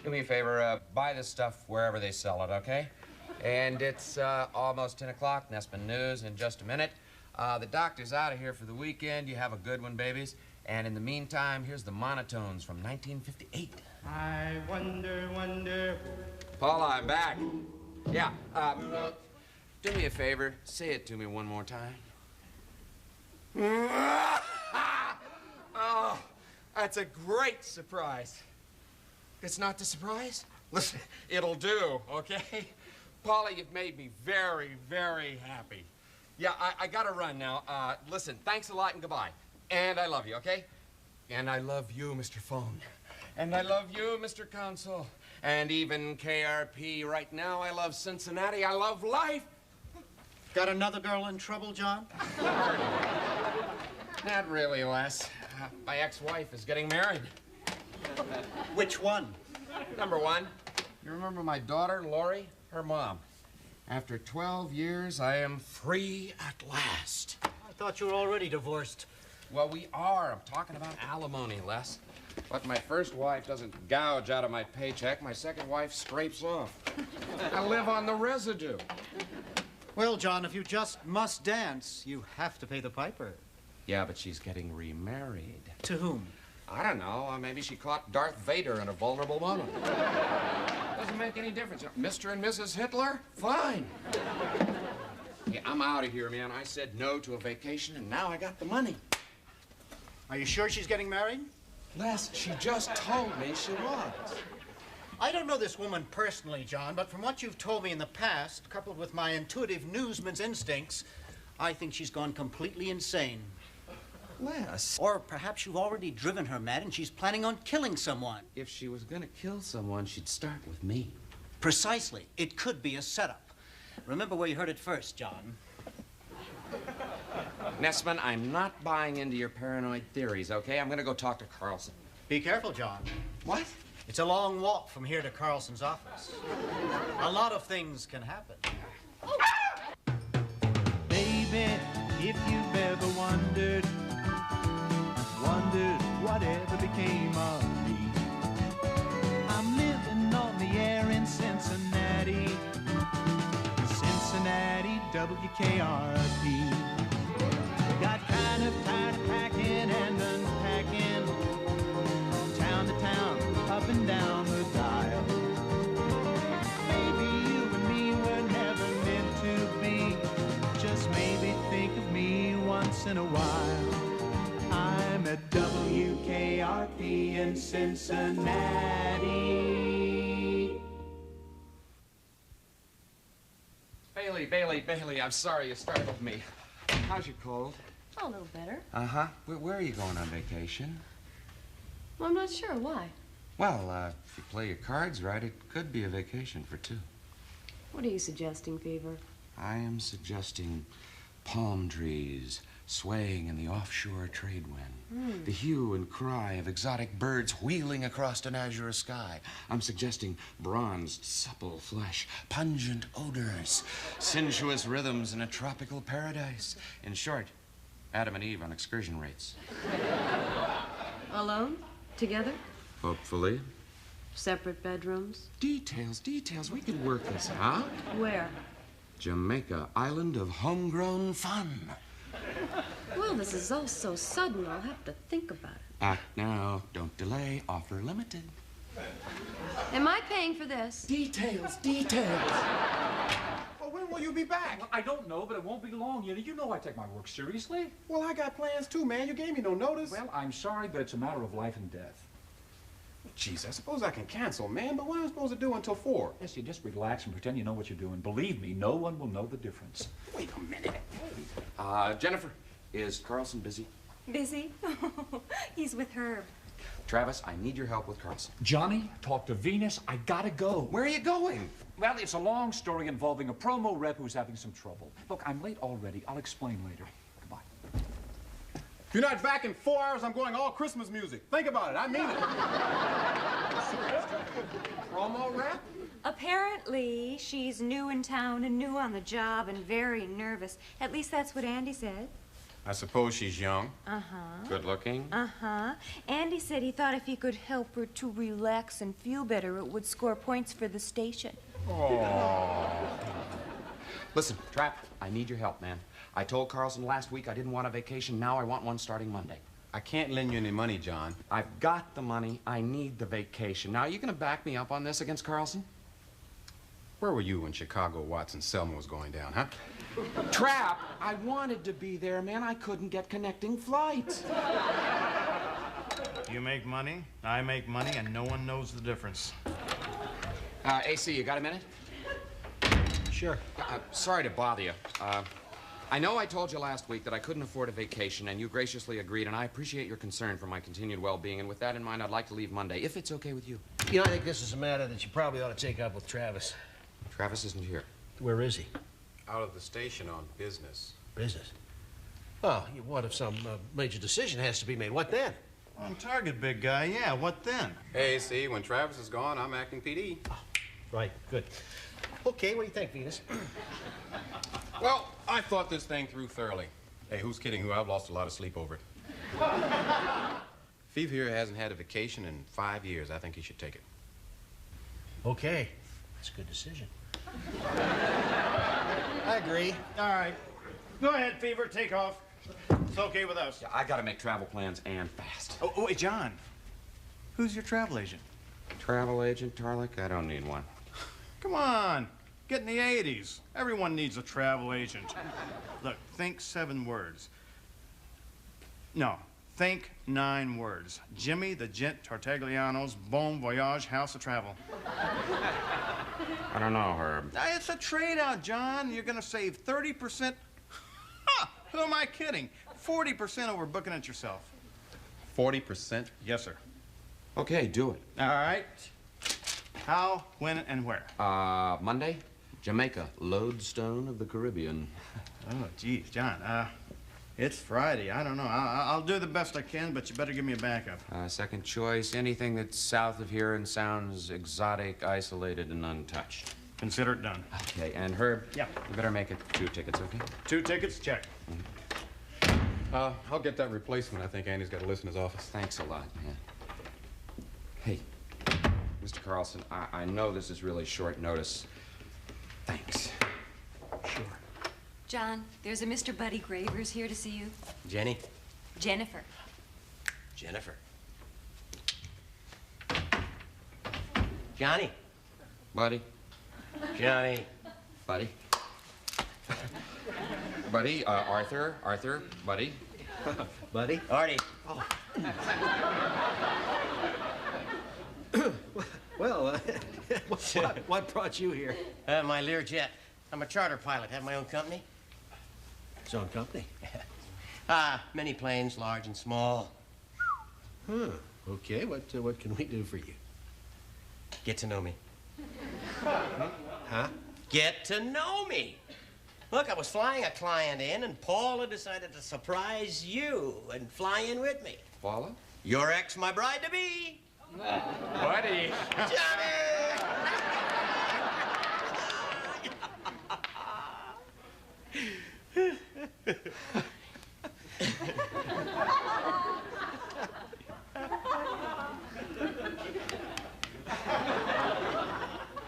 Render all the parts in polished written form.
Do me a favor, buy this stuff wherever they sell it, okay? And it's almost 10 o'clock, Nespin News in just a minute. The doctor's out of here for the weekend. You have a good one, babies. And in the meantime, here's the monotones from 1958. I wonder. Paula, I'm back. Yeah, do me a favor. Say it to me one more time. Oh, that's a great surprise. It's not the surprise? Listen, it'll do, okay? Paula, you've made me very, very happy. Yeah, I gotta run now. Listen, thanks a lot and goodbye. And I love you, okay? And I love you, Mr. Phone. And I love you, Mr. Counsel. And even KRP. Right now, I love Cincinnati. I love life. Got another girl in trouble, John? Not really, Les. My ex-wife is getting married. Which one? Number one. You remember my daughter, Lori? Her mom. After 12 years, I am free at last. I thought you were already divorced. Well, we are. I'm talking about alimony, Les. But my first wife doesn't gouge out of my paycheck. My second wife scrapes off. I live on the residue. Well, John, if you just must dance, you have to pay the piper. Yeah, but she's getting remarried. To whom? I don't know. Maybe she caught Darth Vader in a vulnerable moment. Doesn't make any difference. Mr. and Mrs. Hitler? Fine. Yeah, I'm out of here, man. I said no to a vacation, and now I got the money. Are you sure she's getting married? Les, she just told me she was. I don't know this woman personally, John, but from what you've told me in the past, coupled with my intuitive newsman's instincts, I think she's gone completely insane. Les. Or perhaps you've already driven her mad and she's planning on killing someone. If she was gonna kill someone, she'd start with me. Precisely. It could be a setup. Remember where you heard it first, John. Nessman, I'm not buying into your paranoid theories, okay? I'm gonna go talk to Carlson. Be careful, John. What? It's a long walk from here to Carlson's office. A lot of things can happen. Baby, if you've ever wondered whatever became of me. I'm living on the air in Cincinnati, WKRP. Got kind of tired of packing and unpacking, town to town, up and down the dial. Maybe you and me were never meant to be. Just maybe think of me once in a while. I'm at WKRP in Cincinnati. Bailey, I'm sorry you startled me. How's your cold? Oh, a little better. Uh-huh. Where are you going on vacation? Well, I'm not sure. Why? Well, if you play your cards right, it could be a vacation for two. What are you suggesting, Fever? I am suggesting palm trees swaying in the offshore trade wind. The hue and cry of exotic birds wheeling across an azure sky. I'm suggesting bronzed, supple flesh, pungent odors, sensuous rhythms in a tropical paradise. In short, Adam and Eve on excursion rates. Alone? Together? Hopefully. Separate bedrooms? Details. We could work this out. Where? Jamaica, island of homegrown fun. Well, this is all so sudden. I'll have to think about it. Act now. Don't delay. Offer limited. Am I paying for this? Details. Well, when will you be back? Well, I don't know, but it won't be long. You know I take my work seriously. Well, I got plans too, man. You gave me no notice. Well, I'm sorry, but it's a matter of life and death. Jeez, I suppose I can cancel, man, but what am I supposed to do until 4? Yes, you just relax and pretend you know what you're doing. Believe me, no one will know the difference. Wait a minute. Jennifer, is Carlson busy? Busy? He's with Herb. Travis, I need your help with Carlson. Johnny, talk to Venus. I gotta go. Where are you going? Well, it's a long story involving a promo rep who's having some trouble. Look, I'm late already. I'll explain later. Goodbye. If you're not back in 4 hours, I'm going all Christmas music. Think about it. I mean it. Promo rep? Apparently, she's new in town and new on the job and very nervous. At least that's what Andy said. I suppose she's young. Good looking. Andy said he thought if he could help her to relax and feel better, it would score points for the station. Listen, Trap, I need your help, man. I told Carlson last week I didn't want a vacation. Now I want one starting Monday. I can't lend you any money, John. I've got the money. I need the vacation. Now, are you going to back me up on this against Carlson? Where were you when Chicago, Watson, Selma was going down, huh? Trap, I wanted to be there, man. I couldn't get connecting flights. You make money, I make money, and no one knows the difference. AC, you got a minute? Sure. Sorry to bother you. I know I told you last week that I couldn't afford a vacation, and you graciously agreed, and I appreciate your concern for my continued well-being, and with that in mind, I'd like to leave Monday, if it's okay with you. You know, I think this is a matter that you probably ought to take up with Travis. Travis isn't here. Where is he? Out of the station on business. Business. Oh, what if some major decision has to be made? What then? On target, big guy, yeah, what then? Hey, see, when Travis is gone, I'm acting PD. Right, good. Okay, what do you think, Venus? Well, I thought this thing through thoroughly. Hey, who's kidding who? I've lost a lot of sleep over it. Phoebe here hasn't had a vacation in 5 years. I think he should take it. Okay, that's a good decision. I agree. All right. Go ahead, Fever, take off. It's okay with us. Yeah, I gotta make travel plans and fast. Oh, wait, John. Who's your travel agent? Travel agent, Tarlik? I don't need one. Come on. Get in the 80s. Everyone needs a travel agent. Look, think 7 words. No, think 9 words. Jimmy the Gent Tartagliano's Bon Voyage House of Travel. I don't know, Herb. It's a trade-out, John. You're going to save 30%. Ha! Who am I kidding? 40% over booking it yourself. 40%? Yes, sir. Okay, do it. All right. How, when, and where? Monday, Jamaica, lodestone of the Caribbean. Oh, geez, John. It's Friday. I don't know. I'll do the best I can, but you better give me a backup. Second choice, anything that's south of here and sounds exotic, isolated, and untouched. Consider it done. Okay, and Herb? Yeah. You better make it 2 tickets, okay? 2 tickets, check. I'll get that replacement. I think Andy's got a list in his office. Thanks a lot, man. Hey, Mr. Carlson, I know this is really short notice. Thanks. Sure. John, there's a Mr. Buddy Gravers here to see you. Jenny? Jennifer. Jennifer. Johnny? Buddy? Johnny. Buddy? Buddy, Arthur, buddy. Buddy? Artie. Oh. Well, what brought you here? My Learjet. I'm a charter pilot. Have my own company. His own company? Many planes, large and small. Huh. Okay, what can we do for you? Get to know me. Huh? Get to know me. Look, I was flying a client in, and Paula decided to surprise you and fly in with me. Paula? Your ex, my bride-to-be. Buddy.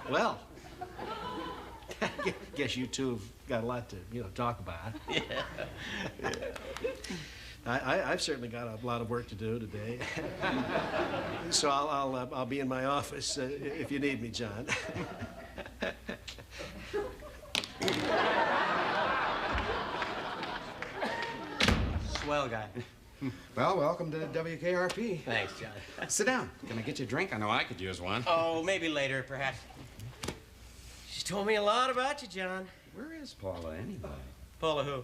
Well, guess you two have got a lot to, talk about. Yeah. I've certainly got a lot of work to do today. So I'll be in my office if you need me, John. Swell guy. Well, welcome to WKRP. Thanks, John. Sit down. Can I get you a drink? I know I could use one. Oh, maybe later, perhaps. She's told me a lot about you, John. Where is Paula, anyway? Paula who?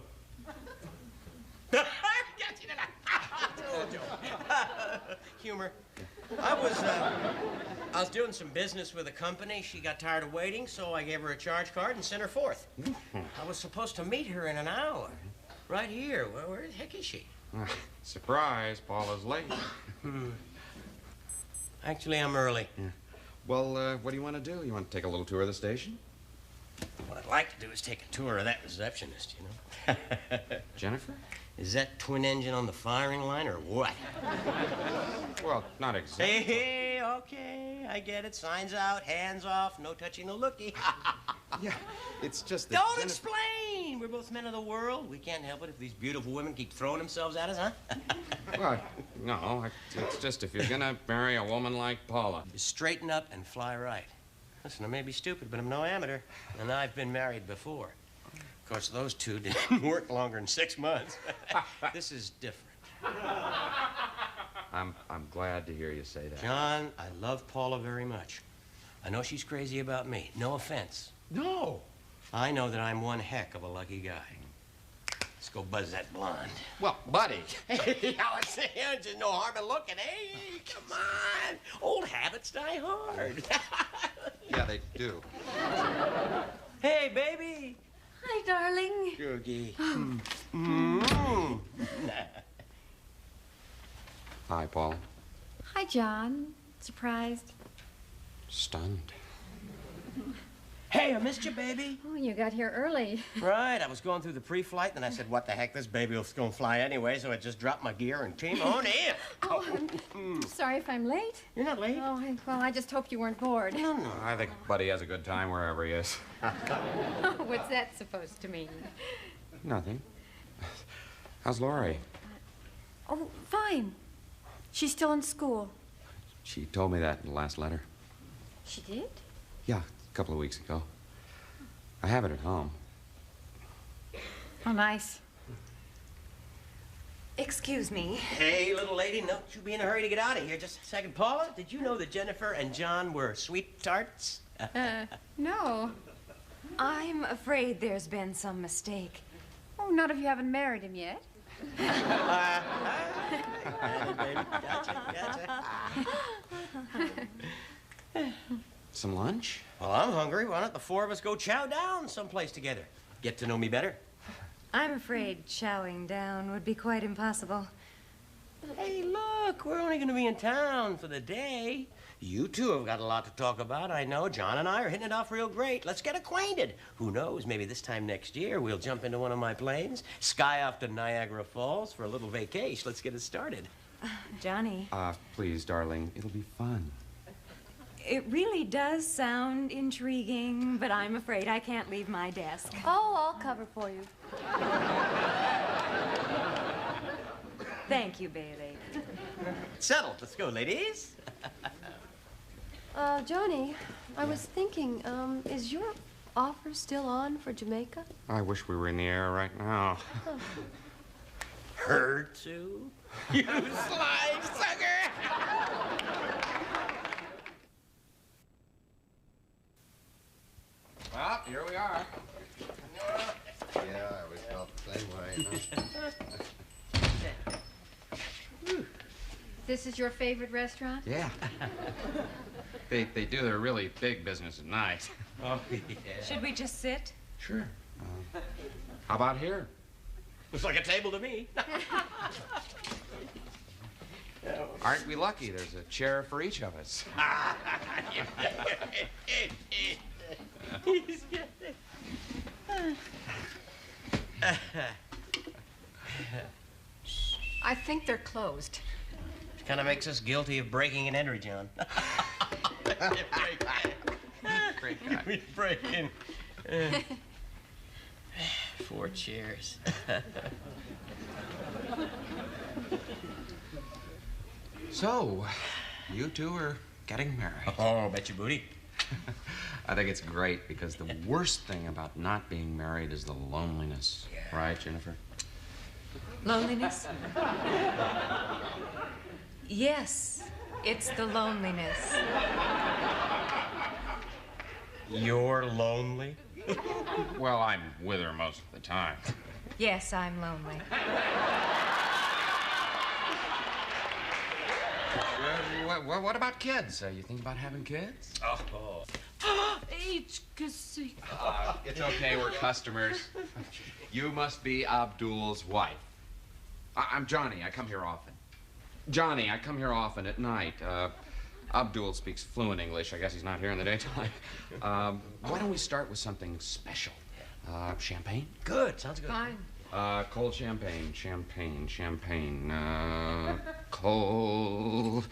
Humor. I was doing some business with a company. She got tired of waiting, so I gave her a charge card and sent her forth. I was supposed to meet her in an hour. Right here. Where the heck is she? Surprise, Paula's late. Actually, I'm early. Yeah. Well, what do you want to do? You want to take a little tour of the station? What I'd like to do is take a tour of that receptionist, you know. Jennifer? Is that twin engine on the firing line or what? Well, not exactly. Hey, okay, I get it. Signs out, hands off, no touchy, no looky. Yeah, it's just that Don't explain! We're both men of the world. We can't help it if these beautiful women keep throwing themselves at us, huh? Well, no, it's just if you're gonna marry a woman like Paula. Straighten up and fly right. Listen, I may be stupid, but I'm no amateur, and I've been married before. Of course, those two didn't work longer than 6 months. This is different. I'm glad to hear you say that. John, I love Paula very much. I know she's crazy about me. No offense. No. I know that I'm one heck of a lucky guy. Let's go buzz that blonde. Well, buddy. Hey, there's no harm in looking. Hey, come on. Old habits die hard. Yeah, they do. Hey, baby. Hi, darling. Googie. Hi, Paul. Hi, John. Surprised? Stunned. Hey, I missed you, baby. Oh, you got here early. Right, I was going through the pre-flight, and I said, what the heck, this baby was going to fly anyway, so I just dropped my gear and came on in. Oh, I'm sorry if I'm late. You're not late. Oh, well, I just hoped you weren't bored. No. I think Buddy has a good time wherever he is. What's that supposed to mean? Nothing. How's Lori? Oh, fine. She's still in school. She told me that in the last letter. She did? Yeah, a couple of weeks ago. I have it at home. Oh, nice. Excuse me. Hey, little lady, don't you be in a hurry to get out of here. Just a second. Paula, did you know that Jennifer and John were sweethearts? No. I'm afraid there's been some mistake. Oh, not if you haven't married him yet. Gotcha. Some lunch? Well, I'm hungry. Why don't the four of us go chow down someplace together? Get to know me better. I'm afraid chowing down would be quite impossible. Hey, look, we're only going to be in town for the day. You two have got a lot to talk about, I know. John and I are hitting it off real great. Let's get acquainted. Who knows, maybe this time next year we'll jump into one of my planes, sky off to Niagara Falls for a little vacation. Let's get it started. Johnny. Please, darling, it'll be fun. It really does sound intriguing, but I'm afraid I can't leave my desk. Oh, I'll cover for you. Thank you, Bailey. Settled. Let's go, ladies. Johnny, I was thinking, is your offer still on for Jamaica? I wish we were in the air right now. Her too? You sly sucker! Well, here we are. Yeah, I always felt the same way. This is your favorite restaurant? Yeah. They do their really big business at night. Oh, yeah. Should we just sit? Sure. How about here? Looks like a table to me. Aren't we lucky? There's a chair for each of us. I think they're closed. Kind of makes us guilty of breaking and entering, John. Great guy. We break in. 4 chairs. So, you two are getting married. Oh, bet your booty. I think it's great because the worst thing about not being married is the loneliness. Yeah. Right, Jennifer? Loneliness? Yes, it's the loneliness. You're lonely? Well, I'm with her most of the time. Yes, I'm lonely. What about kids? You think about having kids? Oh. It's okay, we're customers. You must be Abdul's wife. I'm Johnny. I come here often. Johnny, I come here often at night. Abdul speaks fluent English. I guess he's not here in the daytime. Why don't we start with something special? Champagne? Good. Sounds good. fine. Cold champagne, cold champagne. Oh!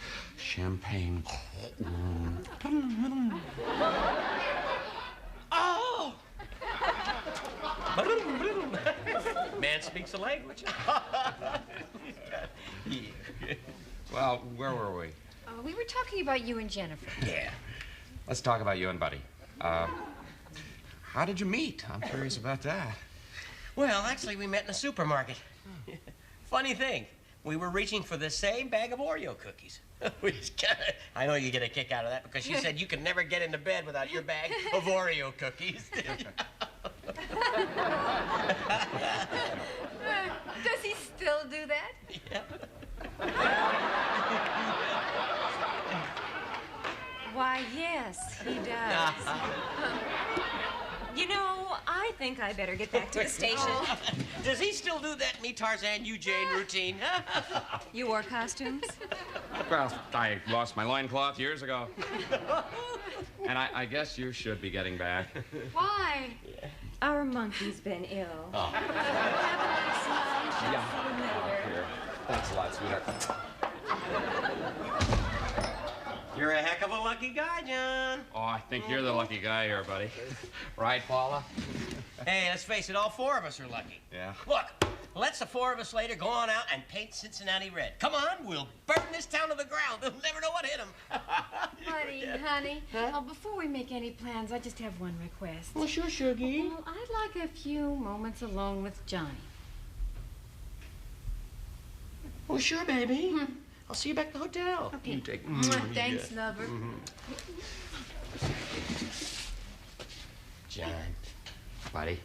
Man speaks a language. Well, where were we? We were talking about you and Jennifer. Yeah. Let's talk about you and Buddy. How did you meet? I'm curious about that. Well, actually, we met in a supermarket. Funny thing, we were reaching for the same bag of Oreo cookies. I know you get a kick out of that because you said you could never get into bed without your bag of Oreo cookies. Does he still do that? Yeah. Why, yes, he does. You know, I think I better get back to the station. Does he still do that me Tarzan, you Jane routine? You wore costumes? Well, I lost my loincloth years ago. And I guess you should be getting back. Why? Our monkey's been ill. Oh. Have a nice night. Yeah. See you later. Here. Thanks a lot, sweetheart. You're a heck of a lucky guy, John. Oh, I think you're the lucky guy here, buddy. Right, Paula? Hey, let's face it, all four of us are lucky. Yeah. Look, let's the four of us later go on out and paint Cincinnati red. Come on, we'll burn this town to the ground. They'll never know what hit them. Buddy, honey, before we make any plans, I just have one request. Well, sure, Shuggy. Well, I'd like a few moments alone with Johnny. Well, sure, baby. I'll see you back at the hotel. Okay. You take... Thanks, lover. John. Buddy.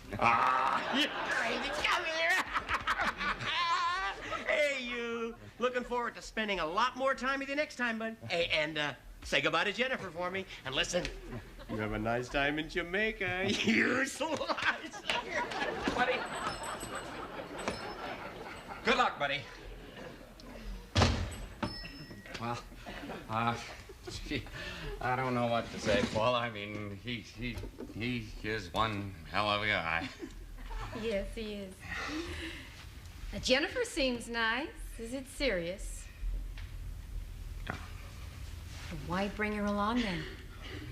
You're crazy. Come here. Hey, you. Looking forward to spending a lot more time with you next time, bud. Hey, and say goodbye to Jennifer for me. And listen, you have a nice time in Jamaica. You slice. Buddy. Good luck, buddy. Well, gee, I don't know what to say, Paul. I mean, he is one hell of a guy. Yes, he is. Jennifer seems nice. Is it serious? No. Why bring her along then?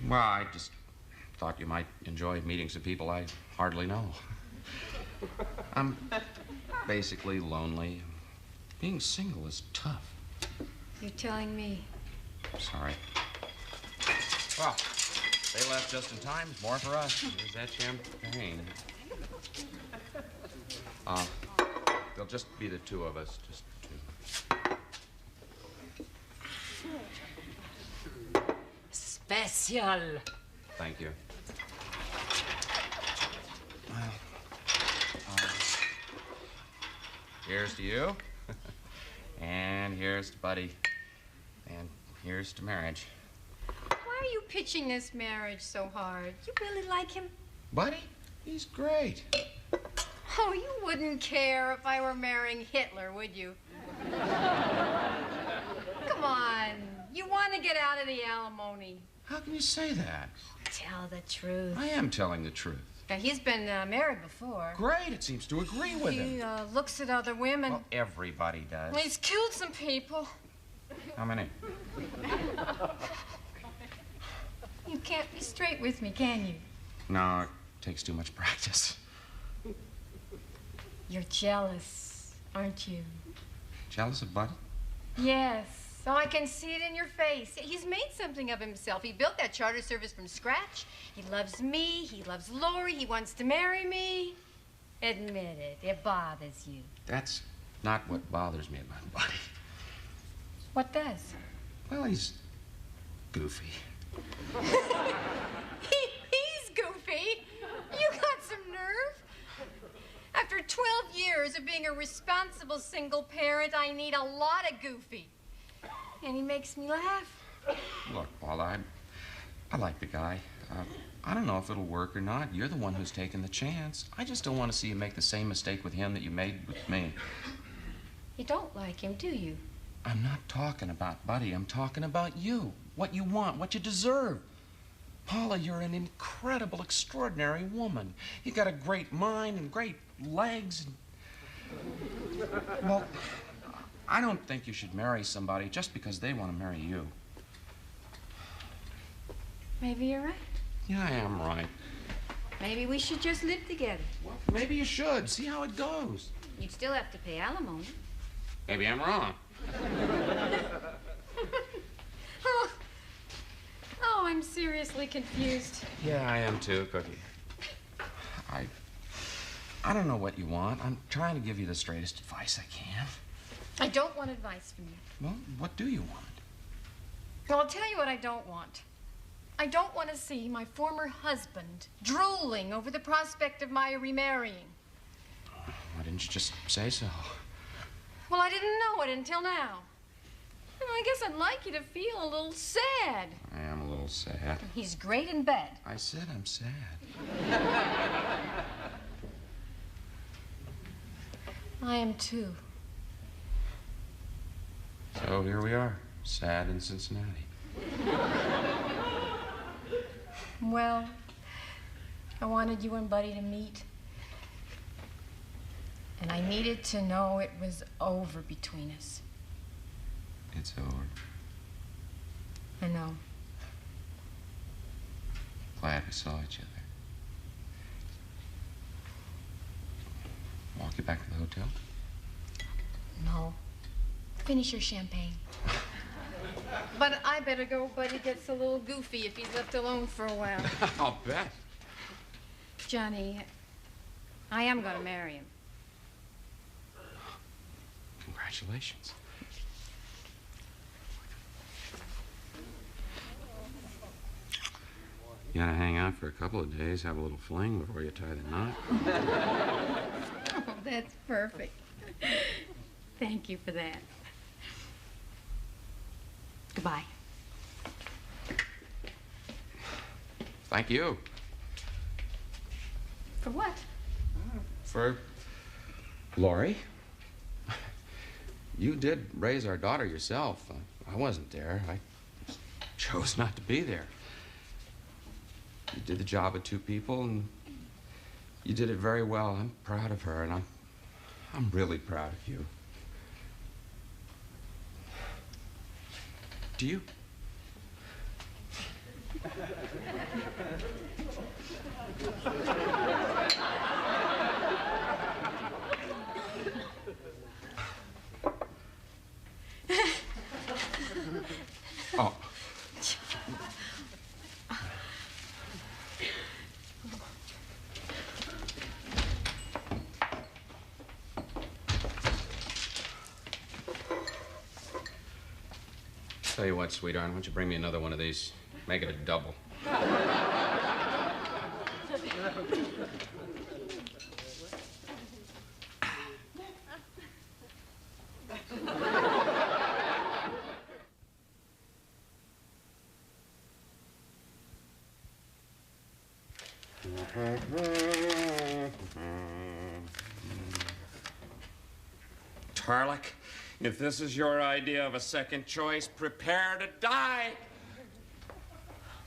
Well, I just thought you might enjoy meeting some people I hardly know. I'm basically lonely. Being single is tough. You're telling me. Sorry. Well, they left just in time. More for us. Here's that champagne. There'll just be the two of us. Just two. Special. Thank you. Here's to you. And here's to Buddy. And here's to marriage. Why are you pitching this marriage so hard? You really like him? Buddy? He's great. Oh, you wouldn't care if I were marrying Hitler, would you? Come on. You want to get out of the alimony. How can you say that? Tell the truth. I am telling the truth. Now, he's been married before. Great. It seems to agree with him. He looks at other women. Well, everybody does. He's killed some people. How many? You can't be straight with me, can you? No, it takes too much practice. You're jealous, aren't you? Jealous of Buddy? Yes. So I can see it in your face. He's made something of himself. He built that charter service from scratch. He loves me. He loves Lori. He wants to marry me. Admit it. It bothers you. That's not what bothers me about Buddy. What does? Well, he's goofy. He's goofy. You got some nerve. After 12 years of being a responsible single parent, I need a lot of goofy. And he makes me laugh. Look, Paula, I like the guy. I don't know if it'll work or not. You're the one who's taken the chance. I just don't want to see you make the same mistake with him that you made with me. You don't like him, do you? I'm not talking about Buddy. I'm talking about you. What you want, what you deserve. Paula, you're an incredible, extraordinary woman. You got a great mind and great legs. Well, I don't think you should marry somebody just because they want to marry you. Maybe you're right. Yeah, I am right. Maybe we should just live together. Well, maybe you should. See how it goes. You'd still have to pay alimony. Maybe I'm wrong. Oh, I'm seriously confused. Yeah, I am too, Cookie. I don't know what you want. I'm trying to give you the straightest advice I can. I don't want advice from you. Well, what do you want? Well, I'll tell you what I don't want. I don't want to see my former husband drooling over the prospect of my remarrying. Why didn't you just say so? Well, I didn't know it until now. And I guess I'd like you to feel a little sad. I am a little sad. He's great in bed. I said I'm sad. I am too. So here we are, sad in Cincinnati. Well, I wanted you and Buddy to meet. And I needed to know it was over between us. It's over. I know. Glad we saw each other. Walk you back to the hotel? No. Finish your champagne. But I better go. Buddy gets a little goofy if he's left alone for a while. I'll bet. Johnny, I am going to marry him. Congratulations. You gotta hang out for a couple of days, have a little fling before you tie the knot. Oh, that's perfect. Thank you for that. Goodbye. Thank you. For what? For Lori. You did raise our daughter yourself. I wasn't there. I chose not to be there. You did the job of two people, and you did it very well. I'm proud of her, and I'm really proud of you. Do you? Oh. Tell you what, sweetheart, why don't you bring me another one of these? Make it a double. Tarlick, if this is your idea of a second choice, prepare to die.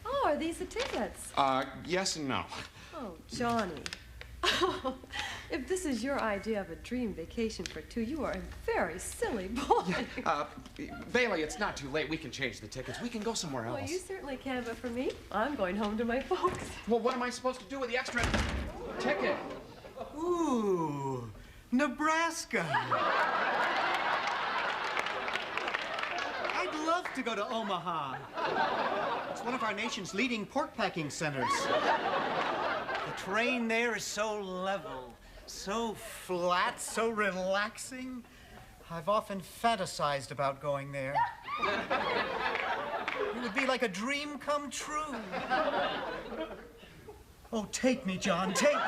Oh, are these the tickets? Yes and no. Oh, Johnny. Oh, if this is your idea of a dream vacation for two, you are a very silly boy. Bailey, it's not too late. We can change the tickets. We can go somewhere else. Well, you certainly can, but for me, I'm going home to my folks. Well, what am I supposed to do with the extra ticket? Ooh, Nebraska. I'd love to go to Omaha. It's one of our nation's leading pork packing centers. The terrain there is so level, so flat, so relaxing. I've often fantasized about going there. It would be like a dream come true. Oh, take me, John, take me.